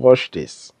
Watch this.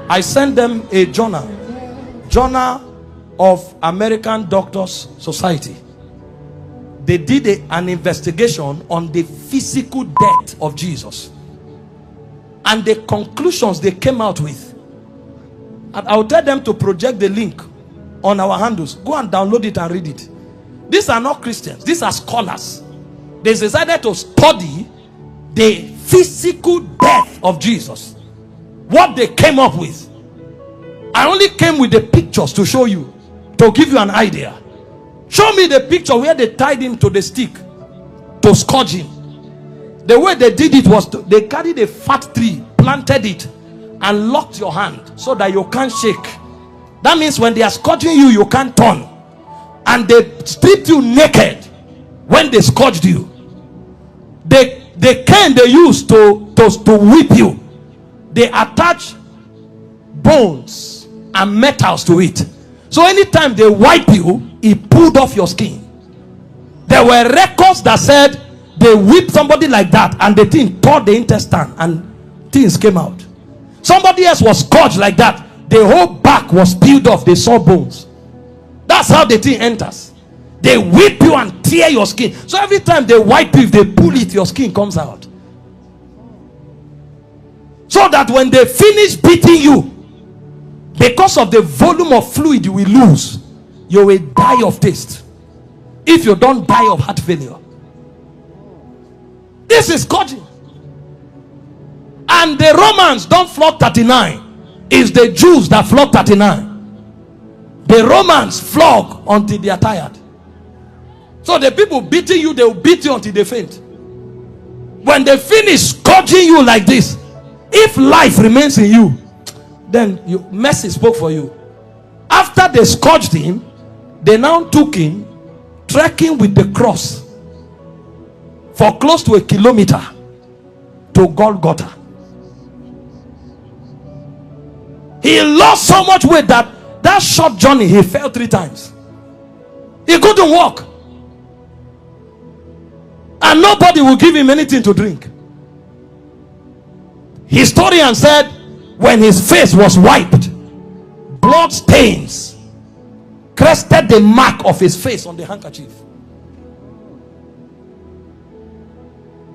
I sent them a journal of American Doctors Society. They did an investigation on the physical death of Jesus and the conclusions they came out with. And I'll tell them to project the link on our handles. Go and download it and read it. These are not Christians. These are scholars. They decided to study the physical death of Jesus. What they came up with. I only came with the pictures to show you, to give you an idea. Show me the picture where they tied him to the stick to scourge him. The way they did it was they carried a fat tree, planted it, and locked your hand so that you can't shake. That means when they are scourging you, you can't turn. And they stripped you naked when they scourged you. The cane they used to whip you, they attach bones and metals to it. So anytime they wipe you, it pulled off your skin. There were records that said they whipped somebody like that and the thing tore the intestine and things came out. Somebody else was scourged like that. The whole back was peeled off. They saw bones. That's how the thing enters. They whip you and tear your skin. So every time they wipe you, if they pull it, your skin comes out. So that when they finish beating you, because of the volume of fluid you will lose, you will die of taste. If you don't die of heart failure. This is scourging. And the Romans don't flog 39. It's the Jews that flog 39. The Romans flog until they are tired. So the people beating you, they will beat you until they faint. When they finish scourging you like this, if life remains in you, then mercy spoke for you. After they scourged him, they now took him trekking with the cross for close to 1 kilometer to Golgotha. He lost so much weight that short journey he fell 3 times. He couldn't walk, and nobody will give him anything to drink. Historian said when his face was wiped, blood stains crested the mark of his face on the handkerchief.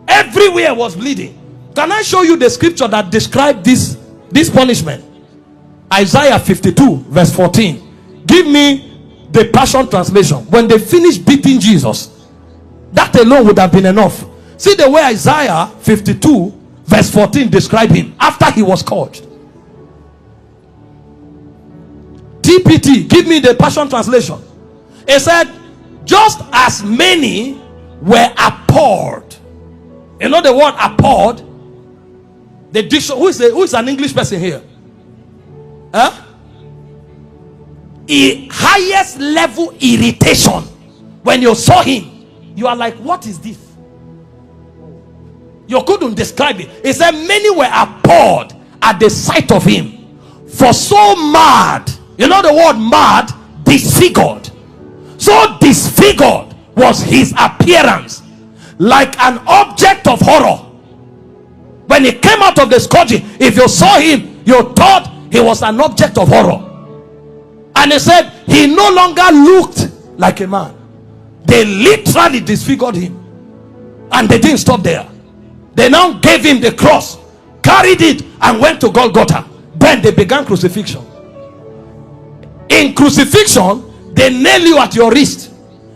Everywhere was bleeding. Can I show you the scripture that described this punishment? Isaiah 52 verse 14. Give me the Passion Translation. When they finished beating Jesus, that alone would have been enough. See the way Isaiah 52 verse 14 described him after he was scourged. TPT, give me the Passion Translation. It said, just as many were abhorred. You know the word abhorred? The dictionary. Who is an English person here? Huh? Highest level irritation. When you saw him, you are like, what is this? You couldn't describe it. It said many were abhorred at the sight of him, for so mad. You know the word mad? Disfigured. So disfigured was his appearance, like an object of horror. When he came out of the scourging, if you saw him, you thought he was an object of horror. And he said he no longer looked like a man. They literally disfigured him, and they didn't stop there. They now gave him the cross, carried it, and went to Golgotha. Then they began crucifixion. In crucifixion, they nail you at your wrist,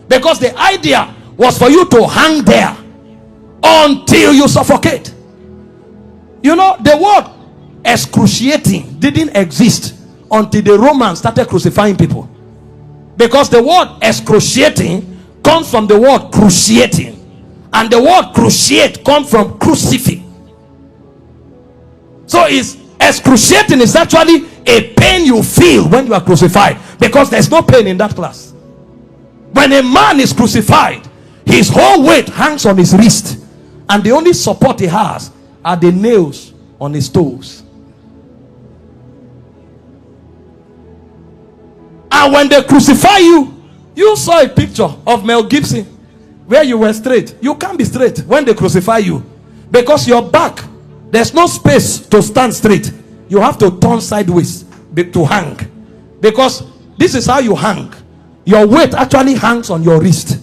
because the idea was for you to hang there until you suffocate. You know, the word excruciating didn't exist until the Romans started crucifying people, because the word excruciating comes from the word cruciating, and the word cruciate comes from crucifix. So it's excruciating is actually a pain you feel when you are crucified, because there's no pain in that class. When a man is crucified, his whole weight hangs on his wrist, and the only support he has are the nails on his toes. And when they crucify you, You saw a picture of Mel Gibson where you were straight. You can't be straight when they crucify you, because your back, there's no space to stand straight. You have to turn sideways to hang, because this is how you hang. Your weight actually hangs on your wrist.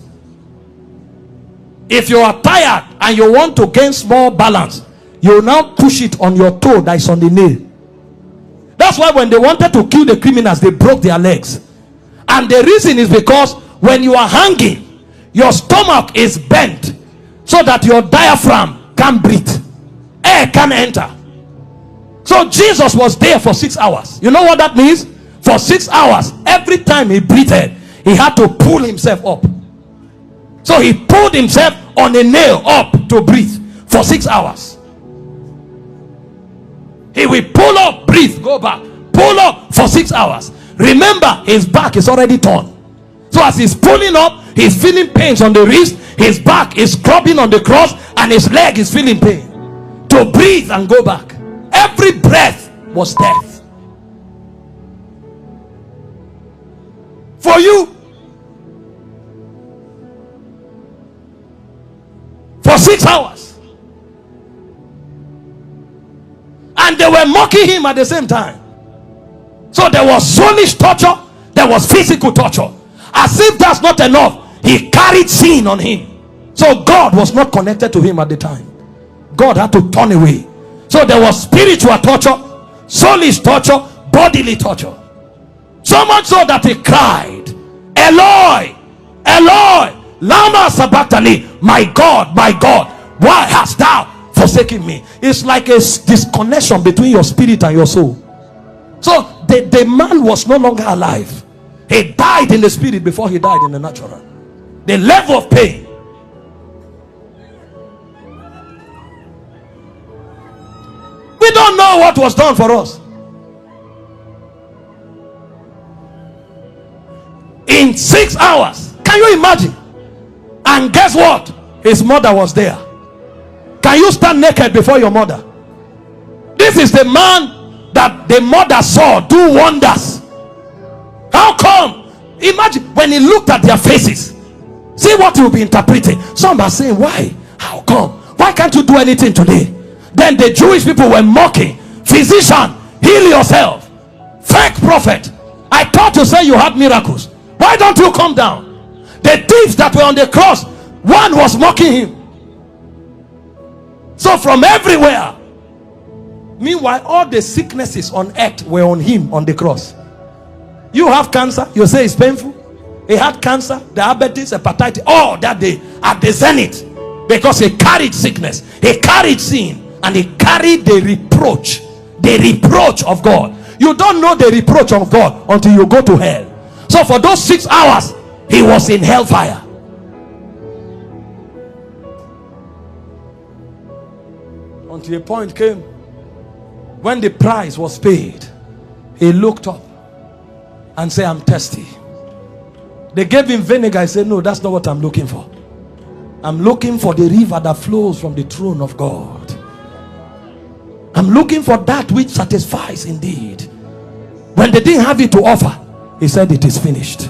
If you are tired and you want to gain small balance, you now push it on your toe that is on the nail. That's why when they wanted to kill the criminals, they broke their legs. And the reason is because when you are hanging, your stomach is bent so that your diaphragm can't breathe. Air can't enter. So Jesus was there for 6 hours. You know what that means? For 6 hours, every time he breathed, he had to pull himself up. So he pulled himself on a nail up to breathe for 6 hours. He will pull up, breathe, go back, pull up for 6 hours. Remember, his back is already torn. So as he's pulling up, he's feeling pains on the wrist, his back is scrubbing on the cross, and his leg is feeling pain. To breathe and go back. Every breath was death. For you. For 6 hours. And they were mocking him at the same time. So there was soulish torture, there was physical torture. As if that's not enough, he carried sin on him. So God was not connected to him at the time. God had to turn away. So there was spiritual torture, soulish torture, bodily torture. So much so that he cried, Eloi, Eloi, lama sabachthani, my God, why hast thou forsaken me? It's like a disconnection between your spirit and your soul. So the man was no longer alive. He died in the spirit before he died in the natural. The level of pain. We don't know what was done for us. In 6 hours. Can you imagine? And guess what? His mother was there. Can you stand naked before your mother? This is the man that the mother saw do wonders. How come? Imagine when he looked at their faces. See what you'll be interpreting. Some are saying, why? How come? Why can't you do anything today? Then the Jewish people were mocking. Physician, heal yourself. Fake prophet, I thought you said you had miracles. Why don't you come down? The thieves that were on the cross, one was mocking him. So from everywhere. Meanwhile, all the sicknesses on earth were on him on the cross. You have cancer, you say it's painful. He had cancer, diabetes, hepatitis, all that day at the zenith, because he carried sickness, he carried sin, and he carried the reproach of God. You don't know the reproach of God until you go to hell. So for those 6 hours, he was in hellfire. Until a point came when the price was paid. He looked up and said, I'm thirsty. They gave him vinegar. He said, no, that's not what I'm looking for. I'm looking for the river that flows from the throne of God. I'm looking for that which satisfies indeed. When they didn't have it to offer, he said, it is finished.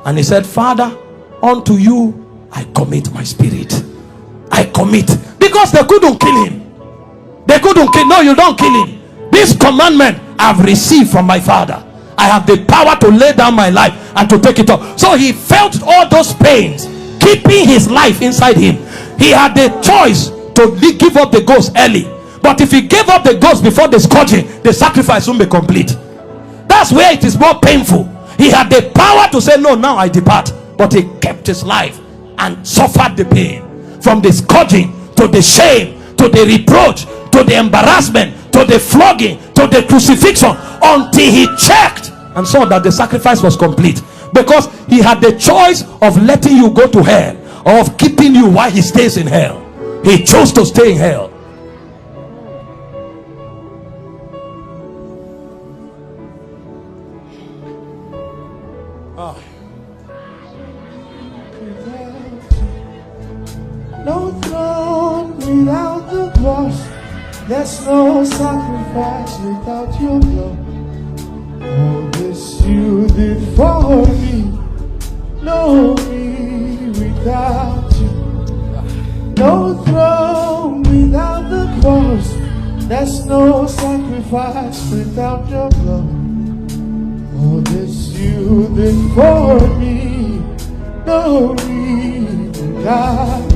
And he said, Father, unto you I commit my spirit. I commit. Because they couldn't kill him. They couldn't kill. No, you don't kill him. This commandment I've received from my Father. I have the power to lay down my life and to take it up. So he felt all those pains keeping his life inside him. He had the choice to give up the ghost early. But if he gave up the ghost before the scourging, the sacrifice won't be complete. That's where it is more painful. He had the power to say, no, now I depart. But he kept his life and suffered the pain. From the scourging, to the shame, to the reproach, to the embarrassment, to the flogging, to the crucifixion, until he checked and saw that the sacrifice was complete. Because he had the choice of letting you go to hell or of keeping you while he stays in hell. He chose to stay in hell. No throne without the cross. There's no sacrifice without your blood. All this you did for me. no me without you. No throne without the cross. There's no sacrifice without your blood. Oh, this you did for me. No me without